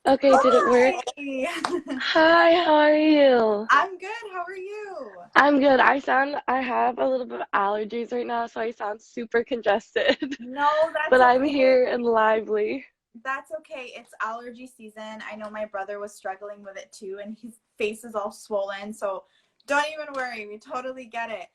Okay, did it work? Hi. Hi, how are you? I'm good. How are you? I'm good. I have a little bit of allergies right now, so I sound super congested. No, But that's I'm okay. here and lively. That's okay. It's allergy season. I know my brother was struggling with it too, and his face is all swollen. So don't even worry. We totally get it.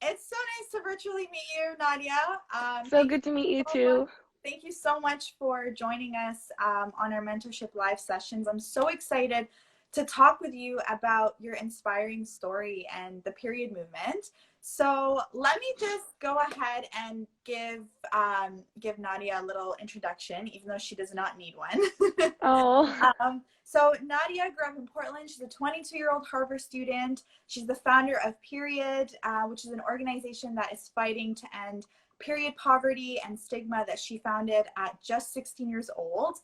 It's so nice to virtually meet you, Nadia. So good to meet you So much. too. Thank you so much for joining us on our mentorship live sessions. I'm so excited to talk with you about your inspiring story and the period movement. So let me just go ahead and give Nadia a little introduction, even though she does not need one. Oh, So Nadia grew up in Portland. She's a 22-year-old Harvard student. She's the founder of Period, which is an organization that is fighting to end period poverty and stigma that she founded at just 16 years old.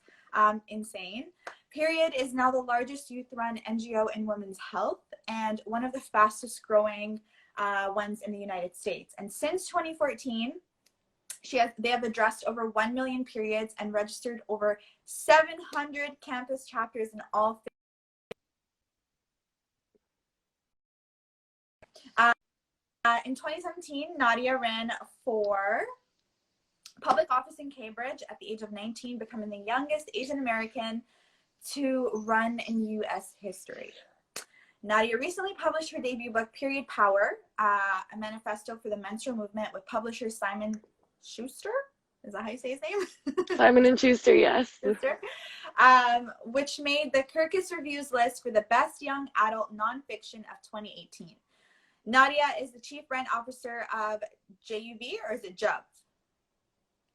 Insane. Period is now the largest youth-run NGO in women's health and one of the fastest growing ones in the United States. And since 2014, they have addressed over 1 million periods and registered over 700 campus chapters in all. In 2017, Nadia ran for public office in Cambridge at the age of 19, becoming the youngest Asian American to run in U.S. history. Nadia recently published her debut book, Period Power, a manifesto for the menstrual movement with publisher Simon Schuster. Is that how you say his name? Simon and Schuster, yes. Schuster. Which made the Kirkus Reviews list for the best young adult nonfiction of 2018. Nadia is the chief brand officer of JUV, or is it JUV?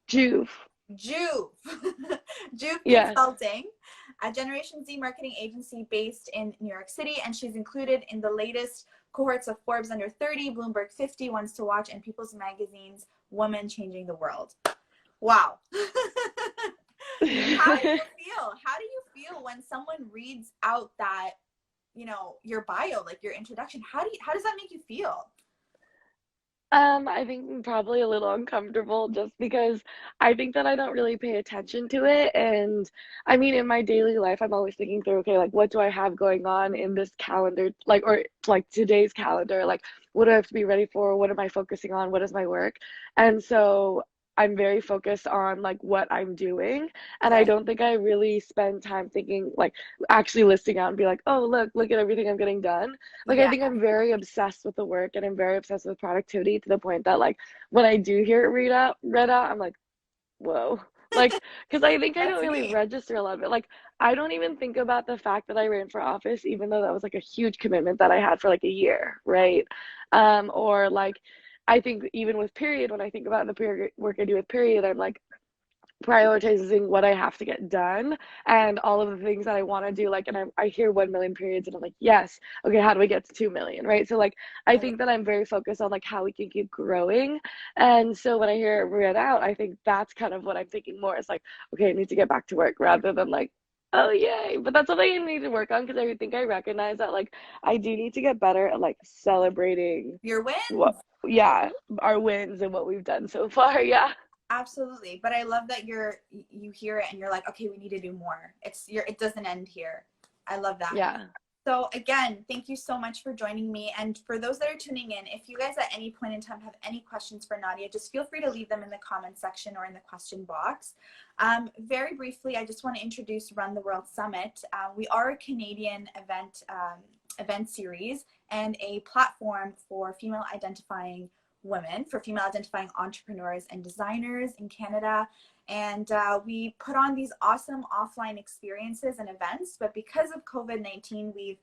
Juve. Juve. Juve Yes. Consulting, a Generation Z marketing agency based in New York City, and she's included in the latest cohorts of Forbes Under 30, Bloomberg 50, Ones to Watch, and People's Magazine's Women Changing the World. Wow. How do you feel? How do you feel when someone reads out that, your bio, like your introduction? How does that make you feel? I think probably a little uncomfortable just because I think that I don't really pay attention to it. And I mean, in my daily life, I'm always thinking through, okay, like what do I have going on in this calendar, like, or like today's calendar? Like, what do I have to be ready for? What am I focusing on? What is my work? And so I'm very focused on like what I'm doing. And I Right. don't think I really spend time thinking, like, actually listing out and be like, oh, look at everything I'm getting done. Like I Yeah. think I'm very obsessed with the work and I'm very obsessed with productivity to the point that like when I do hear it read out, I'm like, whoa. Like, because I think I That's don't really me. register a lot of it. Like, I don't even think about the fact that I ran for office, even though that was like a huge commitment that I had for like a year, right? Or like, I think even with period, when I think about the period work I do with period, I'm like, prioritizing what I have to get done and all of the things that I want to do. Like, and I hear 1 million periods and I'm like, yes, okay, how do we get to 2 million? Right. So, like, I Right. think that I'm very focused on like how we can keep growing. And so when I hear it read out, I think that's kind of what I'm thinking more. It's like, okay, I need to get back to work rather than like, oh, yay. But that's something I need to work on because I think I recognize that like I do need to get better at like celebrating Your what, wins. yeah, our wins and what we've done so far. Yeah. Absolutely. But I love that you hear it and you're like, okay, we need to do more. It doesn't end here. I love that. Yeah. So again, thank you so much for joining me. And for those that are tuning in, if you guys at any point in time have any questions for Nadia, just feel free to leave them in the comment section or in the question box. Very briefly, I just want to introduce Run the World Summit. We are a Canadian event series and a platform for female identifying women, for female identifying entrepreneurs and designers in Canada. And we put on these awesome offline experiences and events, but because of COVID-19, we've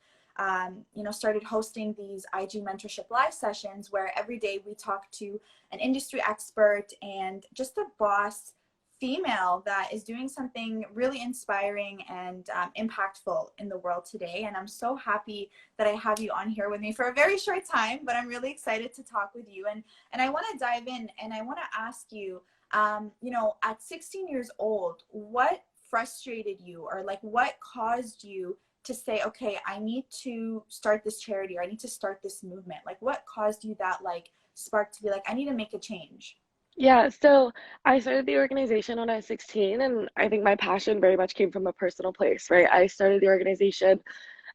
started hosting these IG mentorship live sessions where every day we talk to an industry expert and just a boss female that is doing something really inspiring and impactful in the world today. And I'm so happy that I have you on here with me for a very short time, but I'm really excited to talk with you. And I want to dive in and I want to ask you, at 16 years old, what frustrated you or like what caused you to say, okay, I need to start this charity or I need to start this movement? Like what caused you that like spark to be like, I need to make a change? Yeah, so I started the organization when I was 16, and I think my passion very much came from a personal place, right? I started the organization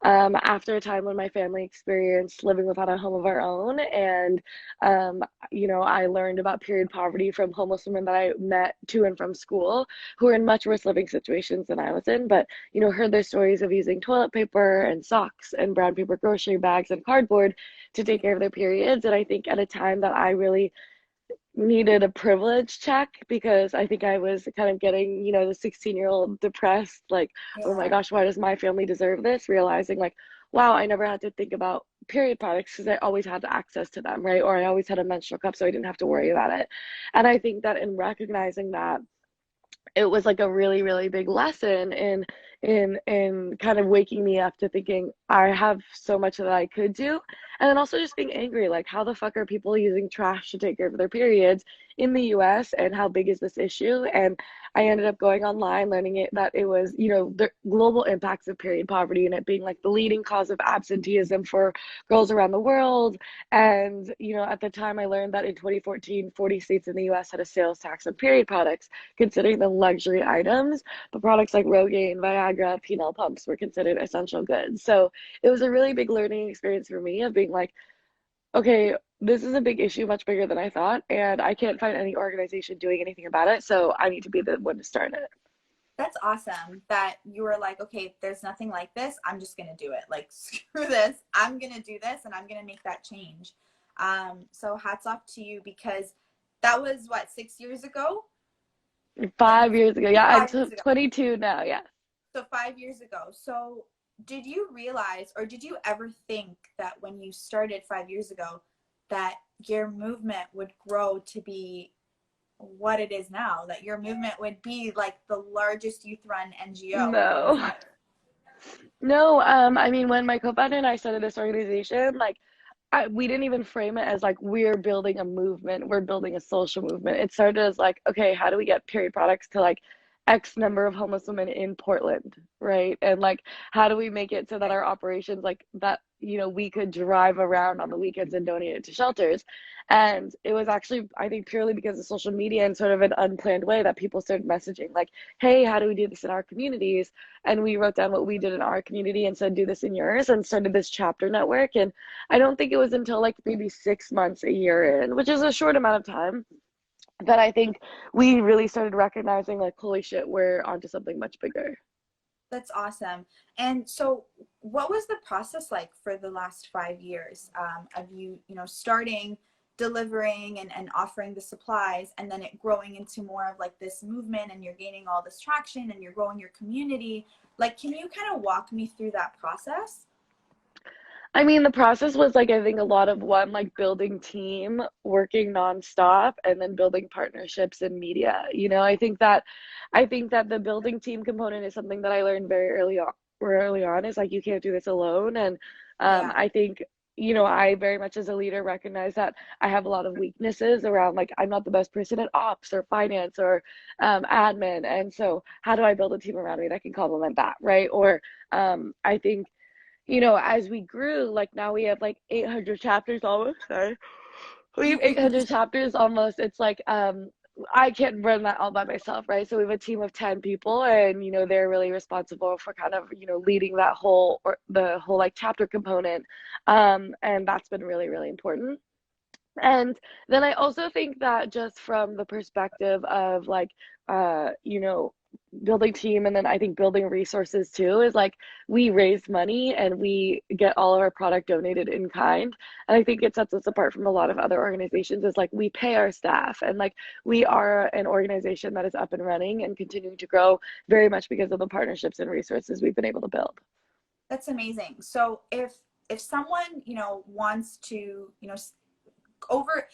after a time when my family experienced living without a home of our own. And, um, I learned about period poverty from homeless women that I met to and from school who were in much worse living situations than I was in, but, heard their stories of using toilet paper and socks and brown paper grocery bags and cardboard to take care of their periods. And I think at a time that I really needed a privilege check because I think I was kind of getting, the 16-year-old depressed, like, oh my Yeah. gosh, why does my family deserve this? Realizing, like, wow, I never had to think about period products because I always had access to them, right? Or I always had a menstrual cup, so I didn't have to worry about it. And I think that in recognizing that, it was like a really really big lesson in kind of waking me up to thinking I have so much that I could do, and then also just being angry, like how the fuck are people using trash to take care of their periods in the US, and how big is this issue? And I ended up going online learning that it was, the global impacts of period poverty, and it being like the leading cause of absenteeism for girls around the world. And at the time I learned that in 2014 40 states in the US had a sales tax on period products, considering them luxury items, but products like Rogaine, Viagra, penile pumps were considered essential goods. So it was a really big learning experience for me of being like, okay, this is a big issue, much bigger than I thought, and I can't find any organization doing anything about it. So I need to be the one to start it. That's awesome that you were like, okay, there's nothing like this. I'm just going to do it. Like, screw this. I'm going to do this and I'm going to make that change. So hats off to you because that was what, 6 years ago that you, 5 years ago, yeah, I'm 5 years ago. 22 now. Yeah. So 5 years ago. So did you realize, or did you ever think that when you started 5 years ago, that your movement would grow to be what it is now, that your movement would be like the largest youth run NGO in the No. US? No, I mean, when my co-founder and I started this organization, like, we didn't even frame it as like we're building a movement, we're building a social movement. It started as like, okay, how do we get period products to like X number of homeless women in Portland, right? And like, how do we make it so that our operations, like that, we could drive around on the weekends and donate it to shelters? And it was actually, I think, purely because of social media and sort of an unplanned way that people started messaging like, hey, how do we do this in our communities? And we wrote down what we did in our community and said, do this in yours, and started this chapter network. And I don't think it was until like maybe 6 months, a year in, which is a short amount of time, that I think we really started recognizing like, holy shit, we're onto something much bigger. That's awesome. And so, what was the process like for the last 5 years of you, starting, delivering, and offering the supplies, and then it growing into more of like this movement, and you're gaining all this traction, and you're growing your community? Like, can you kind of walk me through that process? I mean, the process was like, I think a lot of one, like building team, working nonstop, and then building partnerships in media. I think that the building team component is something that I learned very early on. Early on, is like you can't do this alone, and Yeah. I think I very much as a leader recognize that I have a lot of weaknesses around, like, I'm not the best person at ops or finance or admin, and so how do I build a team around me that can complement that, right? Or I think as we grew, like now we have like 800 chapters almost. Sorry. We have 800 chapters almost. It's like, I can't run that all by myself, right? So we have a team of 10 people, and, they're really responsible for kind of, leading that whole, or the whole like chapter component. And that's been really, really important. And then I also think that just from the perspective of like, building team, and then I think building resources too, is like we raise money and we get all of our product donated in kind. And I think it sets us apart from a lot of other organizations, is like we pay our staff, and like we are an organization that is up and running and continuing to grow very much because of the partnerships and resources we've been able to build. That's amazing. So if someone, wants to, over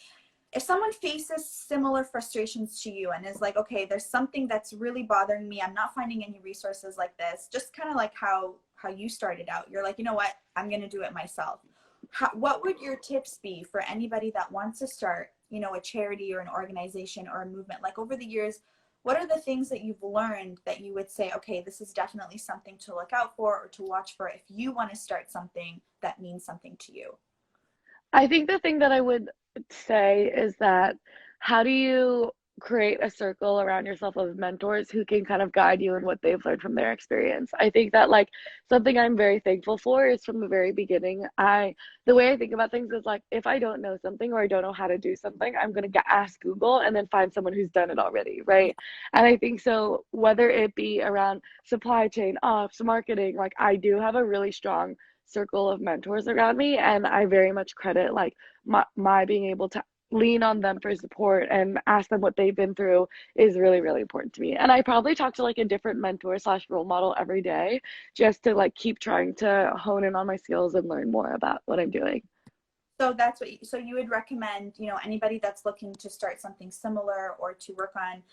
if someone faces similar frustrations to you and is like, okay, there's something that's really bothering me, I'm not finding any resources like this, just kind of like how you started out, you're like, you know what, I'm going to do it myself. What would your tips be for anybody that wants to start, a charity or an organization or a movement? Like, over the years, what are the things that you've learned that you would say, okay, this is definitely something to look out for or to watch for if you want to start something that means something to you? I think the thing that I would say is that how do you create a circle around yourself of mentors who can kind of guide you in what they've learned from their experience? I think that like something I'm very thankful for is from the very beginning. The way I think about things is like if I don't know something or I don't know how to do something, I'm gonna ask Google and then find someone who's done it already, Yeah. right? And I think so whether it be around supply chain, ops, marketing, like I do have a really strong circle of mentors around me, and I very much credit like my being able to lean on them for support and ask them what they've been through is really, really important to me. And I probably talk to like a different mentor slash role model every day just to like keep trying to hone in on my skills and learn more about what I'm doing. So that's what so you would recommend, anybody that's looking to start something similar or to work on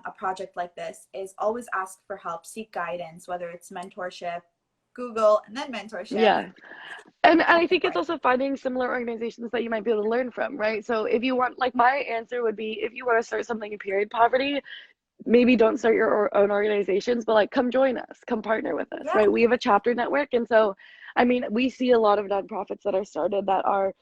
a project like this is always ask for help, seek guidance, whether it's mentorship, Google, and then mentorship. Yeah. And I Okay, think it's also finding similar organizations that you might be able to learn from, right? So if you want, like my answer would be if you want to start something in period poverty, maybe don't start your own organizations, but like come join us, come partner with us, yeah, right? We have a chapter network. And so, I mean, we see a lot of nonprofits that are started that are,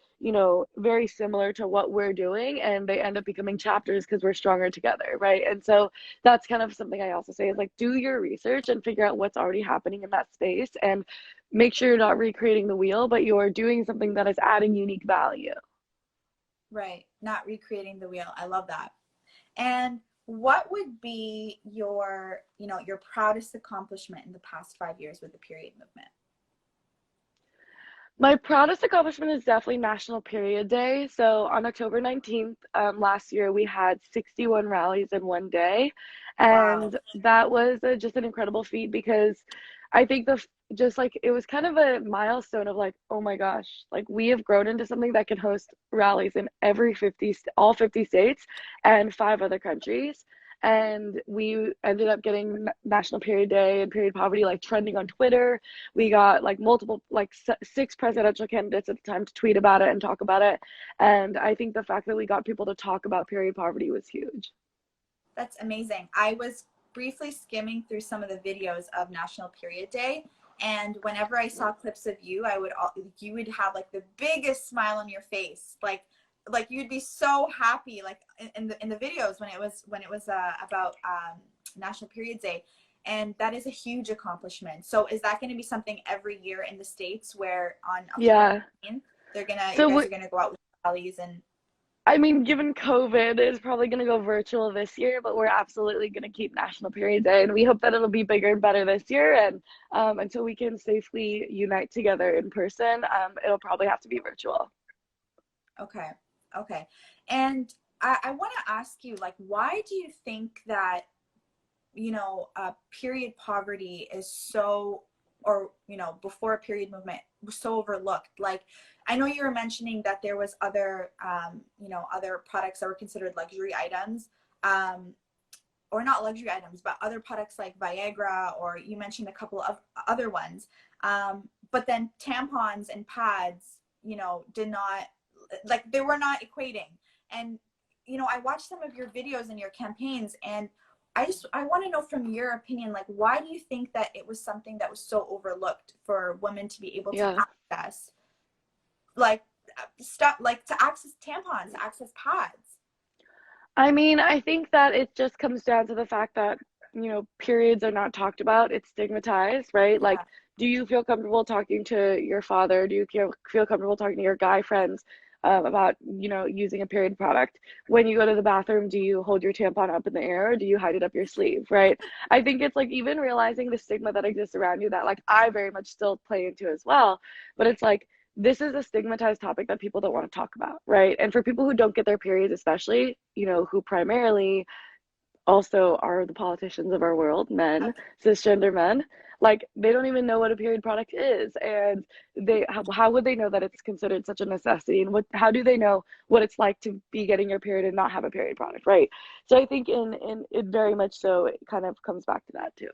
very similar to what we're doing, and they end up becoming chapters because we're stronger together, right? And so that's kind of something I also say is like do your research and figure out what's already happening in that space and make sure you're not recreating the wheel, but you're doing something that is adding unique value. right. Not recreating the wheel. I love that. And what would be your proudest accomplishment in the past 5 years with the period movement? My proudest accomplishment is definitely National Period Day. So on October 19th, last year, we had 61 rallies in one day. Wow. And that was just an incredible feat because I think just like it was kind of a milestone of like, oh my gosh, like we have grown into something that can host rallies in all 50 states and five other countries. And we ended up getting National Period Day and period poverty like trending on Twitter. We got like multiple, like six presidential candidates at the time to tweet about it and talk about it. And I think the fact that we got people to talk about period poverty was huge. That's amazing. I was briefly skimming through some of the videos of National Period Day, and whenever I saw clips of you, you would have like the biggest smile on your face, like you'd be so happy, like in the videos when it was about National Period Day, and that is a huge accomplishment. So is that going to be something every year in the States where on October Yeah. 19th you So guys are gonna go out with rallies and I mean, given COVID is probably going to go virtual this year, but we're absolutely going to keep National Period Day, and we hope that it'll be bigger and better this year. And until we can safely unite together in person, it'll probably have to be virtual. okay. Okay. And I want to ask you, like, why do you think that, period poverty is so, or, before a period movement was so overlooked? Like, I know you were mentioning that there was other products that were considered luxury items, um, or not luxury items, but other products like Viagra, or you mentioned a couple of other ones. But then tampons and pads, did not, like, they were not equating. And, I watched some of your videos and your campaigns, and I want to know from your opinion, like, why do you think that it was something that was so overlooked for women to be able to Yeah. access, like, stuff, like to access tampons, to access pads? I mean, I think that it just comes down to the fact that, periods are not talked about. It's stigmatized, right? Like, Yeah. do you feel comfortable talking to your father? Do you feel comfortable talking to your guy friends about, using a period product? When you go to the bathroom, do you hold your tampon up in the air or do you hide it up your sleeve, right? I think it's like even realizing the stigma that exists around you that like I very much still play into as well. But it's like, this is a stigmatized topic that people don't want to talk about, right? And for people who don't get their periods, especially, who primarily also are the politicians of our world, men, cisgender men, like they don't even know what a period product is. And how would they know that it's considered such a necessity? And how do they know what it's like to be getting your period and not have a period product, right? So I think in it very much so it kind of comes back to that too.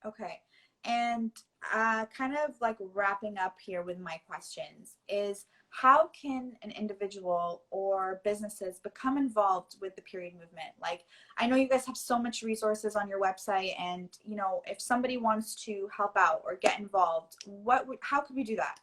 Okay. And kind of like wrapping up here with my questions is, how can an individual or businesses become involved with the period movement? Like, I know you guys have so much resources on your website, and if somebody wants to help out or get involved, how could we do that?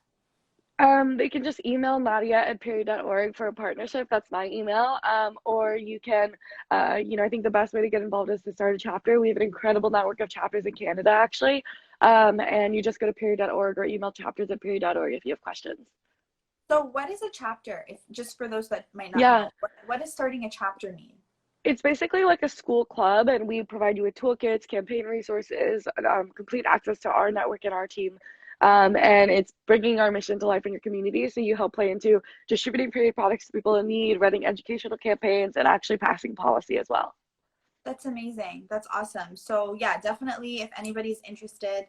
They can just email Nadia at period.org for a partnership. That's my email. Or you can, I think the best way to get involved is to start a chapter. We have an incredible network of chapters in Canada, actually. And you just go to period.org or email chapters at period.org if you have questions. So what is a chapter? If just for those that might not Yeah, know, what does starting a chapter mean? it's basically like a school club, and we provide you with toolkits, campaign resources, complete access to our network and our team. And it's bringing our mission to life in your community. So you help play into distributing period products to people in need, running educational campaigns, and actually passing policy as well. That's amazing. That's awesome. So yeah, definitely if anybody's interested,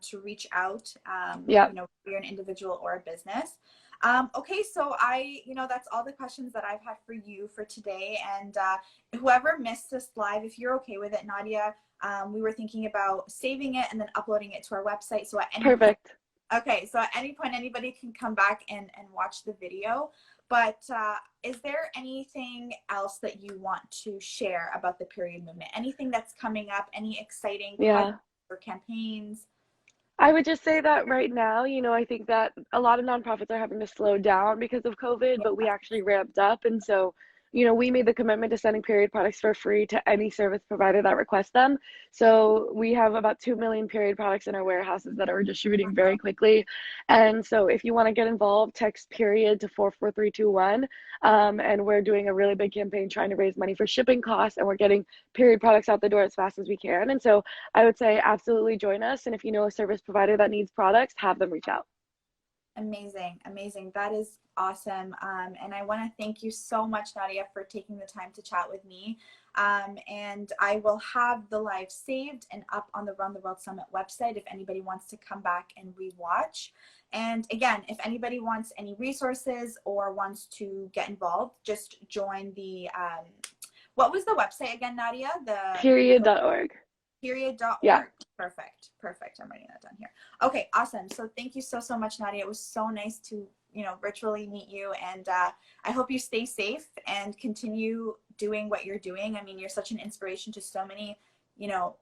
to reach out, Yeah, if you're an individual or a business. Okay, so that's all the questions that I've had for you for today. And whoever missed this live, if you're okay with it, Nadia, we were thinking about saving it and then uploading it to our website. So at any point, perfect. okay, so at any point, anybody can come back and watch the video. But is there anything else that you want to share about the period movement? Anything that's coming up? Any exciting projects Yeah. or campaigns? I would just say that right now, I think that a lot of nonprofits are having to slow down because of COVID, Yeah, but we actually ramped up. And so, we made the commitment to sending period products for free to any service provider that requests them. So we have about 2 million period products in our warehouses that are distributing very quickly. And so if you want to get involved, text period to 44321. And we're doing a really big campaign trying to raise money for shipping costs, and we're getting period products out the door as fast as we can. And so I would say absolutely join us. And if you know a service provider that needs products, have them reach out. amazing, amazing. That is awesome. And I want to thank you so much, Nadia, for taking the time to chat with me. And I will have the live saved and up on the Run the World Summit website if anybody wants to come back and rewatch. And again, if anybody wants any resources or wants to get involved, just join the, what was the website again, Nadia? The Period.org. Yeah, period.org. Perfect. Perfect. I'm writing that down here. Okay, awesome. So thank you so, so much, Nadia. It was so nice to, virtually meet you. And I hope you stay safe and continue doing what you're doing. I mean, you're such an inspiration to so many,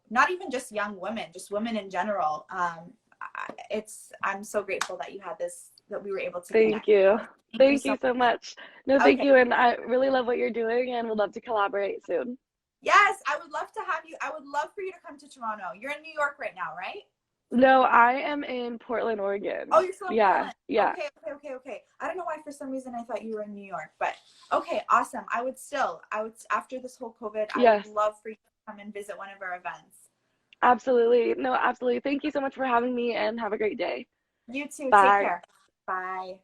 not even just young women, just women in general. I'm so grateful that you had this, that we were able to thank connect. you. Thank you Thank so you so much. No, much. thank Okay. you. And I really love what you're doing and would love to collaborate soon. Yes, I would love to have you. I would love for you to come to Toronto. You're in New York right now, right? No, I am in Portland, Oh, Oregon. you're still in Yeah, Portland. yeah. Okay, okay, okay, okay. I don't know why for some reason I thought you were in New York, but okay, awesome. After this whole COVID, I would Yes, love for you to come and visit one of our events. absolutely. No, absolutely. Thank you so much for having me and have a great day. You too. Take Bye. care. Bye.